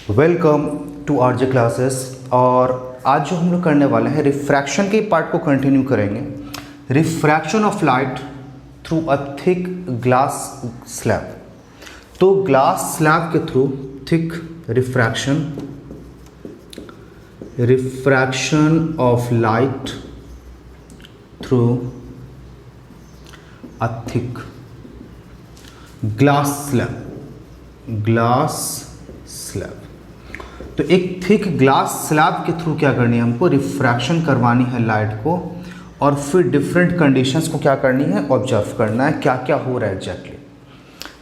Welcome to RJ classes. और आज जो हम लोग करने वाले हैं रिफ्रैक्शन के पार्ट को कंटिन्यू करेंगे। Refraction of light through a thick glass slab. तो ग्लास स्लैब के through thick refraction of light through a thick glass slab. तो एक थिक ग्लास स्लैब के थ्रू क्या करनी है, हमको रिफ्रैक्शन करवानी है लाइट को, और फिर डिफरेंट कंडीशंस को क्या करनी है, ऑब्जर्व करना है क्या क्या हो रहा है एग्जैक्टली।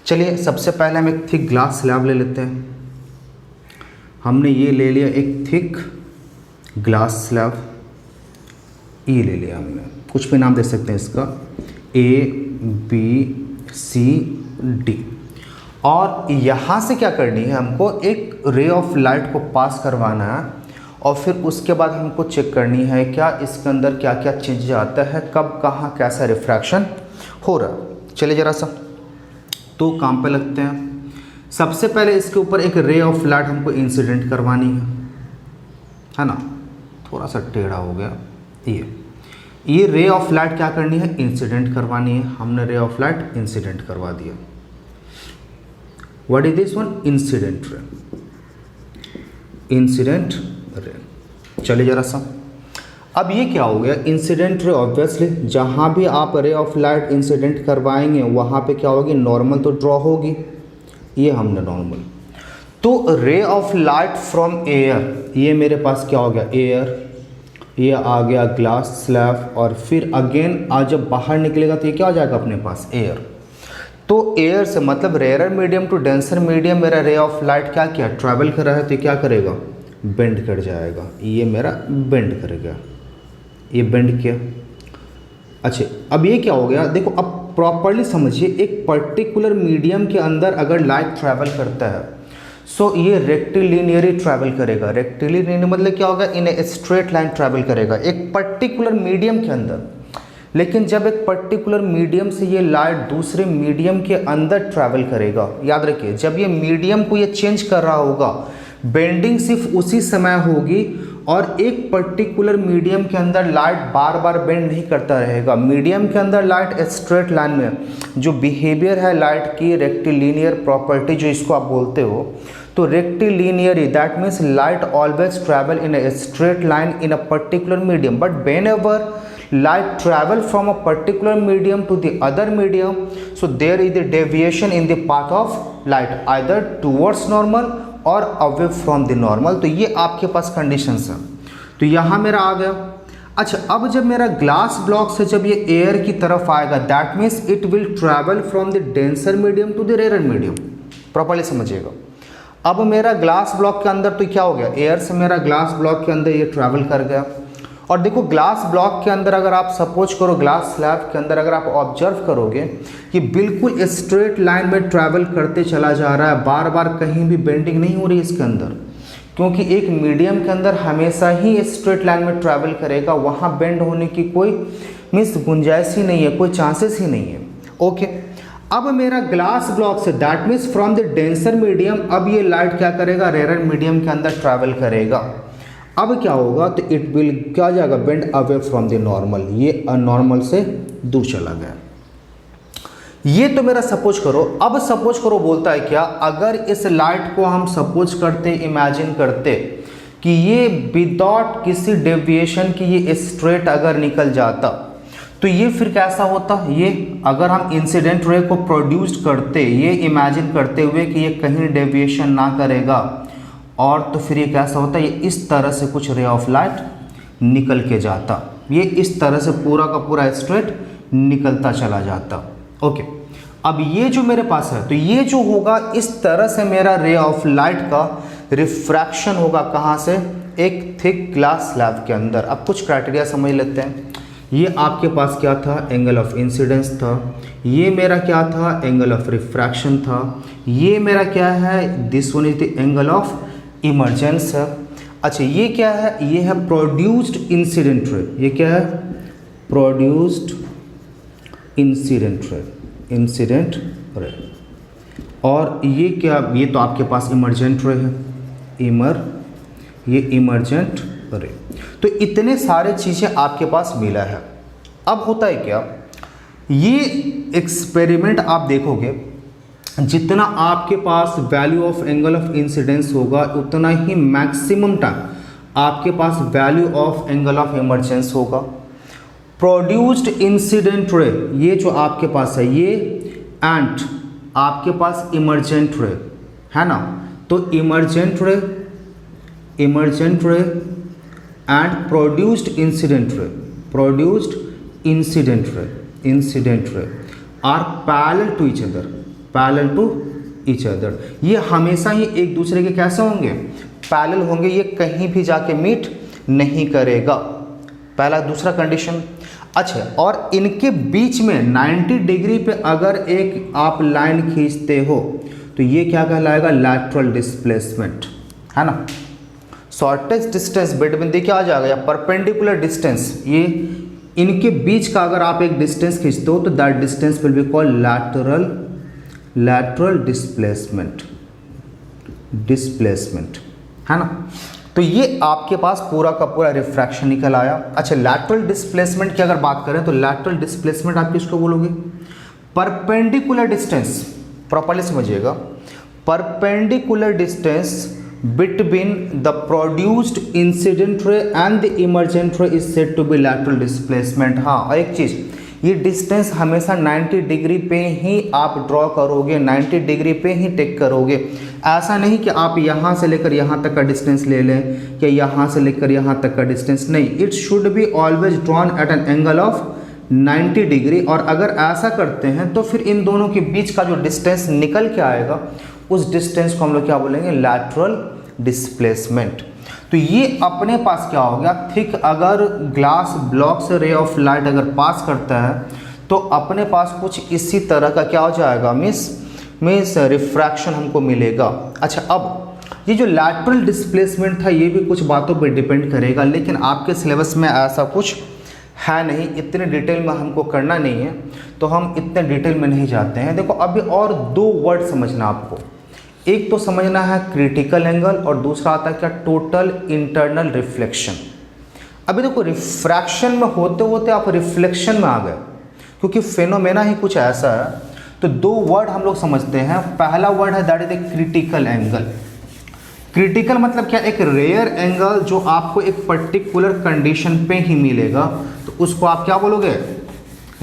चलिए सबसे पहले हम एक थिक ग्लास स्लैब ले लेते हैं। हमने ये ले लिया एक थिक ग्लास स्लैब, ये ले लिया हमने, कुछ भी नाम दे सकते हैं इसका, ABCD। और यहाँ से क्या करनी है, हमको एक रे ऑफ लाइट को पास करवाना है, और फिर उसके बाद हमको चेक करनी है क्या इसके अंदर क्या क्या चीज़ आता है, कब कहाँ कैसा रिफ्रैक्शन हो रहा है। चलिए ज़रा सा तो काम पे लगते हैं। सबसे पहले इसके ऊपर एक रे ऑफ लाइट हमको इंसिडेंट करवानी है ना, थोड़ा सा टेढ़ा हो गया। ये रे ऑफ लाइट क्या करनी है, इंसिडेंट करवानी है। हमने रे ऑफ लाइट इंसिडेंट करवा दिया। What is this one, incident ray. चलिए जरा सा, अब ये क्या हो गया, इंसिडेंट रे। ऑब्वियसली जहाँ भी आप रे ऑफ लाइट इंसिडेंट करवाएंगे वहाँ पे क्या होगी, नॉर्मल तो ड्रॉ होगी। ये हमने नॉर्मल, तो रे ऑफ लाइट फ्रॉम एयर, ये मेरे पास क्या हो गया, एयर, ये आ गया ग्लास स्लैब, और फिर अगेन आज जब बाहर निकलेगा तो ये क्या हो जाएगा अपने पास, एयर। तो एयर से मतलब rare medium to denser medium मेरा रे ऑफ लाइट क्या किया, ट्रैवल कर रहा है, तो ये क्या करेगा, बेंड कर जाएगा। ये मेरा बेंड करेगा, ये बेंड किया। अच्छा अब ये क्या हो गया, देखो अब प्रॉपरली समझिए, एक पर्टिकुलर मीडियम के अंदर अगर लाइट ट्रैवल करता है सो ये रेक्टिलिनियरी ट्रैवल करेगा। रेक्टिलिनियर मतलब क्या होगा, इन ए स्ट्रेट लाइन ट्रैवल करेगा एक पर्टिकुलर मीडियम के अंदर। लेकिन जब एक पर्टिकुलर मीडियम से ये लाइट दूसरे मीडियम के अंदर ट्रैवल करेगा, याद रखिए जब ये मीडियम को ये चेंज कर रहा होगा, बेंडिंग सिर्फ उसी समय होगी, और एक पर्टिकुलर मीडियम के अंदर लाइट बार बार बेंड नहीं करता रहेगा। मीडियम के अंदर लाइट स्ट्रेट लाइन में जो बिहेवियर है लाइट की, रेक्टिलिनियर प्रॉपर्टी जो इसको आप बोलते हो, तो rectilinearly that means light always travel in a straight line in a particular medium. But whenever light travel from a particular medium to the other medium, so there is a deviation in the path of light either towards normal or away from the normal। तो ये आपके पास conditions हैं। तो यहाँ मेरा आ गया। अच्छा अब जब मेरा ग्लास ब्लॉक से जब ये एयर की तरफ आएगा, that means it will travel from the denser medium to the rare medium. Properly समझिएगा। अब मेरा ग्लास ब्लॉक के अंदर तो क्या हो गया, एयर से मेरा ग्लास ब्लॉक के अंदर ये ट्रैवल कर गया। और देखो ग्लास ब्लॉक के अंदर अगर आप सपोज करो, ग्लास स्लैब के अंदर अगर आप ऑब्जर्व करोगे कि बिल्कुल स्ट्रेट लाइन में ट्रैवल करते चला जा रहा है, बार बार कहीं भी बेंडिंग नहीं हो रही इसके अंदर, क्योंकि एक मीडियम के अंदर हमेशा ही स्ट्रेट लाइन में ट्रैवल करेगा, वहाँ बेंड होने की कोई गुंजाइश ही नहीं है, कोई चांसेस ही नहीं है। ओके अब मेरा glass block say that means from the denser medium, अब ये लाइट क्या करेगा, रेयर मीडियम के अंदर ट्रैवल करेगा। अब क्या होगा, तो इट विल क्या जाएगा, bend away from the normal, ये नॉर्मल से दूर चला गया। ये तो मेरा सपोज करो। अब सपोज करो बोलता है क्या, अगर इस लाइट को हम सपोज करते, इमेजिन करते कि ये विदाउट किसी डेविएशन की ये स्ट्रेट अगर निकल जाता, तो ये फिर कैसा होता। ये अगर हम इंसिडेंट रे को प्रोड्यूस करते, ये इमेजिन करते हुए कि ये कहीं डेविएशन ना करेगा, और तो फिर ये कैसा होता है, ये इस तरह से कुछ रे ऑफ लाइट निकल के जाता, ये इस तरह से पूरा का पूरा स्ट्रेट निकलता चला जाता। ओके अब ये जो मेरे पास है, तो ये जो होगा इस तरह से मेरा रे ऑफ लाइट का रिफ्रैक्शन होगा, कहाँ से, एक थिक ग्लास स्लैब के अंदर। अब कुछ क्राइटेरिया समझ लेते हैं। ये आपके पास क्या था, एंगल ऑफ इंसिडेंस था। ये मेरा क्या था, एंगल ऑफ रिफ्रैक्शन था। ये मेरा क्या है, this one is the angle of emergence है। अच्छा ये क्या है, ये है प्रोड्यूस्ड इंसिडेंट रे। ये क्या है, प्रोड्यूस्ड इंसिडेंट रे। और ये क्या, ये तो आपके पास इमर्जेंट रे है, ये इमर्जेंट रे। तो इतने सारे चीज़ें आपके पास मिला है। अब होता है क्या, ये एक्सपेरिमेंट आप देखोगे, जितना आपके पास value of angle of incidence होगा उतना ही मैक्सिमम टाइम आपके पास value of angle of emergence होगा। प्रोड्यूस्ड इंसिडेंट रे, ये जो आपके पास है ये, एंड आपके पास इमर्जेंट रे है ना, तो emergent ray and produced incident ray are parallel to each other. ये हमेशा ही एक दूसरे के कैसे होंगे, पैरेलल होंगे, ये कहीं भी जाके मीट नहीं करेगा, पहला। दूसरा कंडीशन, अच्छा, और इनके बीच में 90 डिग्री पे अगर एक आप लाइन खींचते हो तो ये क्या कहलाएगा, लैटरल डिस्प्लेसमेंट, है ना। शॉर्टेस्ट डिस्टेंस बिटवीन, देखिए आ जाएगा, या परपेंडिकुलर डिस्टेंस, ये इनके बीच का अगर आप एक डिस्टेंस खींचते हो तो that distance will be called lateral displacement, है ना। तो ये आपके पास पूरा का पूरा रिफ्रैक्शन निकल आया। अच्छा, लैटरल डिस्प्लेसमेंट की अगर बात करें तो लैटरल डिस्प्लेसमेंट आप किसको बोलोगे, परपेंडिकुलर डिस्टेंस, प्रॉपर्ली समझिएगा, perpendicular distance between the produced incident ray and the emergent ray is said to be lateral displacement। हाँ, और एक चीज़, ये डिस्टेंस हमेशा 90 डिग्री पे ही आप ड्रॉ करोगे, 90 डिग्री पे ही टेक करोगे। ऐसा नहीं कि आप यहाँ से लेकर यहाँ तक का डिस्टेंस ले लें या यहाँ से लेकर यहाँ तक का डिस्टेंस, नहीं, it should be always drawn at an angle of 90 degree. और अगर ऐसा करते हैं तो फिर इन दोनों के बीच का जो डिस्टेंस निकल के आएगा उस डिस्टेंस को हम लोग क्या बोलेंगे, लैटरल डिस्प्लेसमेंट। तो ये अपने पास क्या हो गया, थिक अगर ग्लास ब्लॉक से रे ऑफ लाइट अगर पास करता है तो अपने पास कुछ इसी तरह का क्या हो जाएगा, मिस रिफ्रैक्शन हमको मिलेगा। अच्छा, अब ये जो लैटरल डिस्प्लेसमेंट था ये भी कुछ बातों पे डिपेंड करेगा, लेकिन आपके सिलेबस में ऐसा कुछ है नहीं, इतने डिटेल में हमको करना नहीं है, तो हम इतने डिटेल में नहीं जाते हैं। देखो, अभी और दो वर्ड समझना आपको, एक तो समझना है क्रिटिकल एंगल और दूसरा आता है क्या, टोटल इंटरनल रिफ्लेक्शन। अभी देखो, रिफ्रैक्शन में होते होते आप रिफ्लेक्शन में आ गए, क्योंकि फेनोमेना ही कुछ ऐसा है। तो दो वर्ड हम लोग समझते हैं, पहला वर्ड है that is a critical angle. Critical मतलब क्या, एक रेयर एंगल जो आपको एक पर्टिकुलर कंडीशन पे ही मिलेगा, तो उसको आप क्या बोलोगे,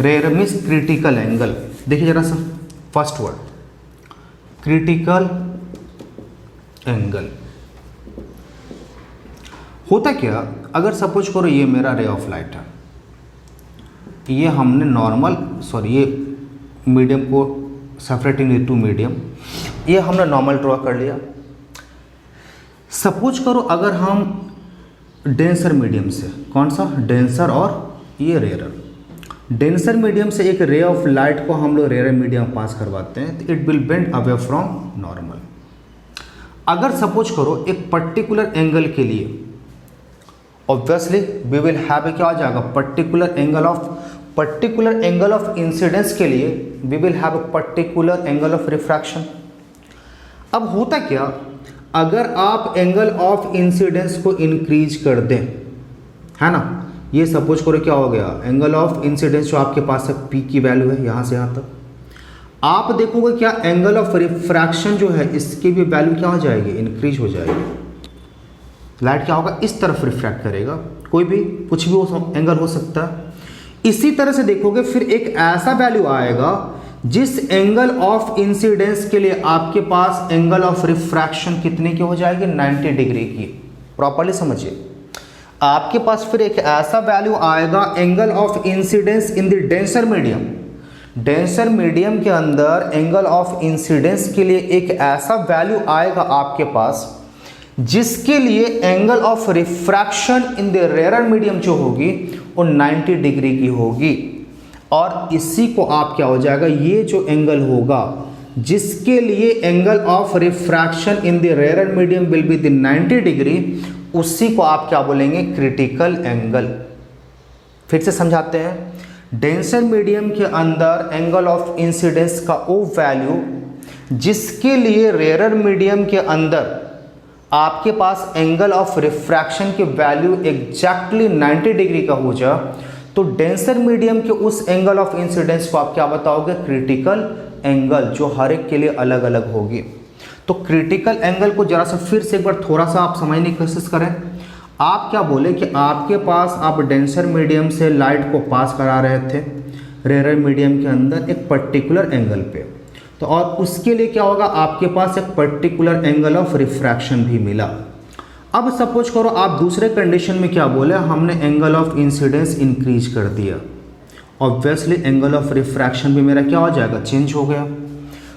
रेयर मीन्स क्रिटिकल एंगल। देखिए जरा सा, फर्स्ट वर्ड क्रिटिकल एंगल। होता क्या, अगर सपोज करो ये मेरा रे ऑफ लाइट है, ये हमने नॉर्मल, ये मीडियम को सेपरेटिंग इनटू मीडियम, ये हमने नॉर्मल ड्रॉ कर लिया। सपोज करो अगर हम डेंसर मीडियम से, कौन सा, डेंसर और ये रेयर, डेंसर मीडियम से एक रे ऑफ लाइट को हम लोग रेयर मीडियम पास करवाते हैं, तो it will bend away from normal. अगर सपोज करो एक पर्टिकुलर एंगल के लिए, ऑब्वियसली वी विल हैव क्या आ जाएगा, पर्टिकुलर एंगल ऑफ इंसिडेंस के लिए we will have a particular angle of refraction. अब होता क्या, अगर आप एंगल ऑफ इंसिडेंस को इंक्रीज कर दें, है ना, ये सपोज करो क्या हो गया, एंगल ऑफ इंसिडेंस जो आपके पास है पी की वैल्यू है यहाँ से यहाँ तक, आप देखोगे क्या एंगल ऑफ रिफ्रैक्शन जो है इसकी भी वैल्यू क्या हो जाएगी, इंक्रीज हो जाएगी। लाइट क्या होगा, इस तरफ रिफ्रैक्ट करेगा, कोई भी कुछ भी एंगल हो सकता है। इसी तरह से देखोगे फिर एक ऐसा वैल्यू आएगा जिस एंगल ऑफ इंसिडेंस के लिए आपके पास एंगल ऑफ रिफ्रैक्शन कितने की हो जाएगी, 90 डिग्री की। प्रॉपर्ली समझिए, आपके पास फिर एक ऐसा वैल्यू आएगा angle of incidence in the denser medium. Denser medium के अंदर एंगल ऑफ इंसिडेंस के लिए एक ऐसा वैल्यू आएगा आपके पास जिसके लिए angle of refraction in the rare medium जो होगी वो 90 डिग्री की होगी। और इसी को आप क्या हो जाएगा, ये जो एंगल होगा जिसके लिए angle of refraction in the rare medium will be the 90 degree, उसी को आप क्या बोलेंगे, क्रिटिकल एंगल। फिर से समझाते हैं, डेंसर मीडियम के अंदर एंगल ऑफ इंसिडेंस का वो वैल्यू जिसके लिए रेयर मीडियम के अंदर आपके पास एंगल ऑफ रिफ्रैक्शन की वैल्यू एग्जैक्टली 90 डिग्री का हो जाए, तो डेंसर मीडियम के उस एंगल ऑफ इंसिडेंस को आप क्या बताओगे? क्रिटिकल एंगल, जो हर एक के लिए अलग अलग होगी। तो क्रिटिकल एंगल को जरा सा फिर से एक बार थोड़ा सा आप समझने की कोशिश करें। आप क्या बोले कि आपके पास आप डेंसर मीडियम से लाइट को पास करा रहे थे रेयर मीडियम के अंदर एक पर्टिकुलर एंगल पे, तो और उसके लिए क्या होगा? आपके पास एक पर्टिकुलर एंगल ऑफ रिफ्रैक्शन भी मिला। अब सपोज करो आप दूसरे कंडीशन में क्या बोले, हमने एंगल ऑफ इंसिडेंस इंक्रीज कर दिया, ऑब्वियसली एंगल ऑफ रिफ्रैक्शन भी मेरा क्या हो जाएगा? चेंज हो गया।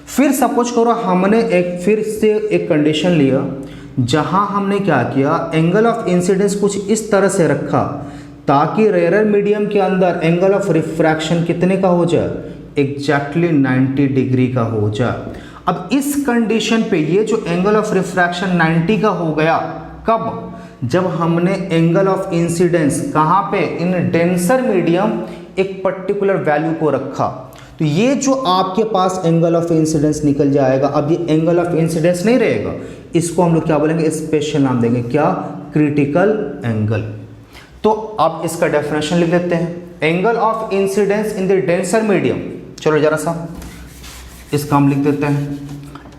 फिर सपोज करो हमने एक फिर से एक कंडीशन लिया जहां हमने क्या किया, एंगल ऑफ इंसिडेंस कुछ इस तरह से रखा ताकि रेयर मीडियम के अंदर एंगल ऑफ रिफ्रैक्शन कितने का हो जाए? एग्जैक्टली 90 डिग्री का हो जाए। अब इस कंडीशन पे ये जो एंगल ऑफ रिफ्रैक्शन 90 का हो गया, कब? जब हमने एंगल ऑफ इंसिडेंस कहाँ पे? इन डेंसर मीडियम एक पर्टिकुलर वैल्यू को रखा, तो ये जो आपके पास एंगल ऑफ इंसिडेंस निकल जाएगा। अब ये एंगल ऑफ इंसिडेंस नहीं रहेगा, इसको हम लोग क्या बोलेंगे? स्पेशल नाम देंगे, क्या? Critical angle. तो अब इसका डेफिनेशन लिख लेते हैं, angle of incidence in the denser medium. चलो जरा सा इसका हम लिख देते हैं,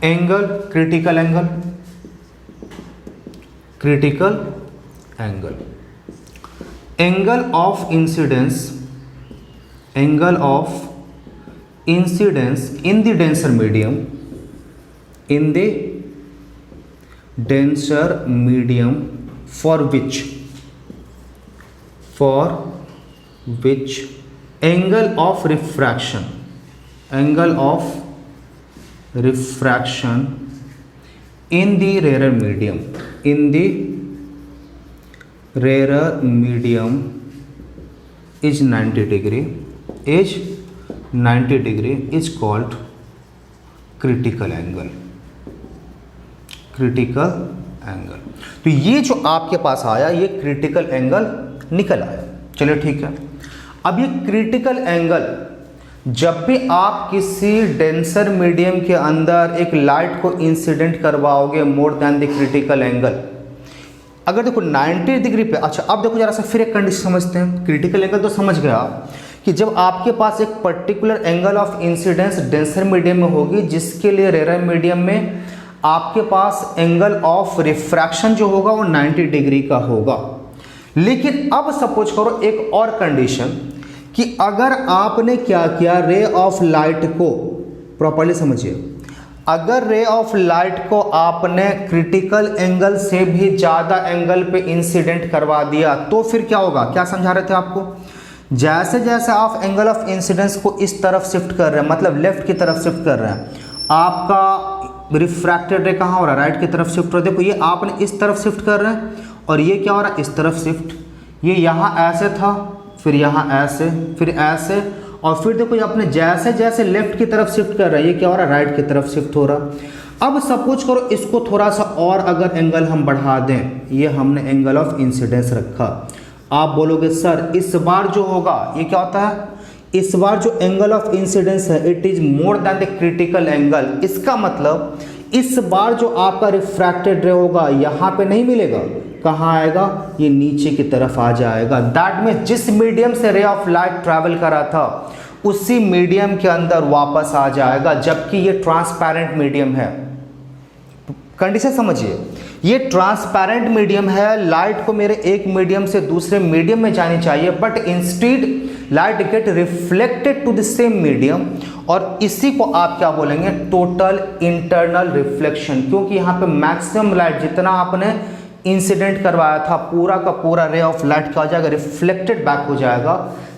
angle, critical angle, critical angle, angle of incidence, angle of incidence in the denser medium, in the denser medium for which angle of refraction in the rarer medium is 90 degree, is called critical angle, तो ये जो आपके पास आया ये critical angle निकल आया। चलिए ठीक है। अब ये क्रिटिकल एंगल, जब भी आप किसी डेंसर मीडियम के अंदर एक लाइट को इंसिडेंट करवाओगे more than the critical angle, अगर देखो 90 डिग्री पे, अच्छा अब देखो जरा सा फिर एक कंडीशन समझते हैं। क्रिटिकल एंगल तो समझ गया कि जब आपके पास एक particular angle of incidence denser medium में होगी, जिसके लिए रेयर मीडियम में आपके पास एंगल ऑफ रिफ्रैक्शन जो होगा वो 90 डिग्री का होगा। लेकिन अब सपोज करो एक और कंडीशन कि अगर आपने क्या किया, रे ऑफ लाइट को प्रॉपर्ली समझिए, अगर रे ऑफ लाइट को आपने क्रिटिकल एंगल से भी ज़्यादा एंगल पे इंसिडेंट करवा दिया, तो फिर क्या होगा? क्या समझा रहे थे आपको? जैसे जैसे आप एंगल ऑफ इंसिडेंस को इस तरफ शिफ्ट कर रहे हैं, मतलब लेफ्ट की तरफ शिफ्ट कर रहे हैं, आपका रिफ्रैक्टेड रे कहाँ हो रहा है? राइट की तरफ शिफ्ट हो रहा है। देखो ये आपने इस तरफ शिफ्ट कर रहे हैं और ये क्या हो रहा है? इस तरफ शिफ्ट। ये यहाँ ऐसे था, फिर यहाँ ऐसे, फिर ऐसे, और फिर देखो ये आपने जैसे जैसे लेफ्ट की तरफ शिफ्ट कर रहा है, ये क्या हो रहा है? राइट की तरफ शिफ्ट हो रहा। अब सपोज करो इसको थोड़ा सा और अगर एंगल हम बढ़ा दें, ये हमने एंगल ऑफ इंसिडेंस रखा, आप बोलोगे सर इस बार जो होगा ये क्या होता है? इस बार जो एंगल ऑफ इंसिडेंस है it is more than the critical angle. इसका मतलब इस बार जो आपका रिफ्रैक्टेड रे होगा यहाँ पे नहीं मिलेगा, कहाँ आएगा? ये नीचे की तरफ आ जाएगा। दैट मीन्स जिस मीडियम से रे ऑफ लाइट ट्रैवल करा था उसी मीडियम के अंदर वापस आ जाएगा, जबकि ये ट्रांसपेरेंट मीडियम है। कंडीशन समझिए, ये ट्रांसपेरेंट मीडियम है, लाइट को मेरे एक मीडियम से दूसरे मीडियम में जानी चाहिए, but instead light get reflected to the same medium, और इसी को आप क्या बोलेंगे? टोटल इंटरनल रिफ्लेक्शन, क्योंकि यहाँ पे मैक्सिमम लाइट जितना आपने इंसिडेंट करवाया था पूरा का पूरा रे ऑफ लाइट क्या हो जाएगा? रिफ्लेक्टेड बैक हो जाएगा।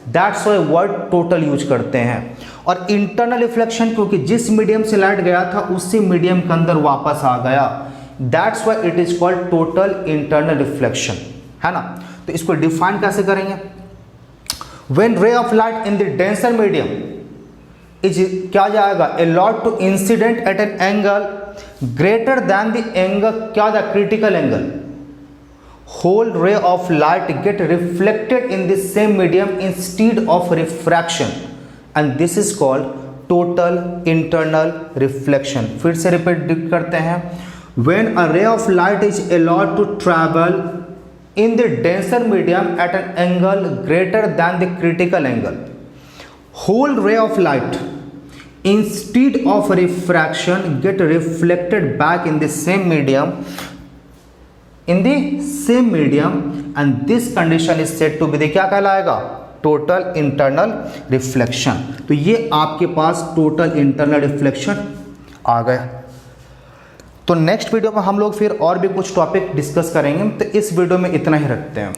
That's why word total use करते हैं। और इंटरनल रिफ्लेक्शन क्योंकि जिस मीडियम से लाइट गया था उसी मीडियम के अंदर वापस आ गया, that's why it is called total internal reflection, है ना। तो इसको डिफाइन कैसे करेंगे? When ray of light in the denser medium is क्या जाएगा? Allowed to incident at an angle greater than the angle क्या था? Critical angle, whole ray of light get reflected in the same medium instead of refraction, and this is called total internal reflection. फिर से repeat करते हैं, when a ray of light is allowed to travel in the denser medium at an angle greater than the critical angle, whole ray of light instead of refraction get reflected back in the same medium and this condition is said to be the क्या कहलाएगा, total internal reflection. तो ये आपके पास total internal reflection आ गया। तो next video में हम लोग फिर और भी कुछ टॉपिक डिस्कस करेंगे, तो इस वीडियो में इतना ही रखते हैं।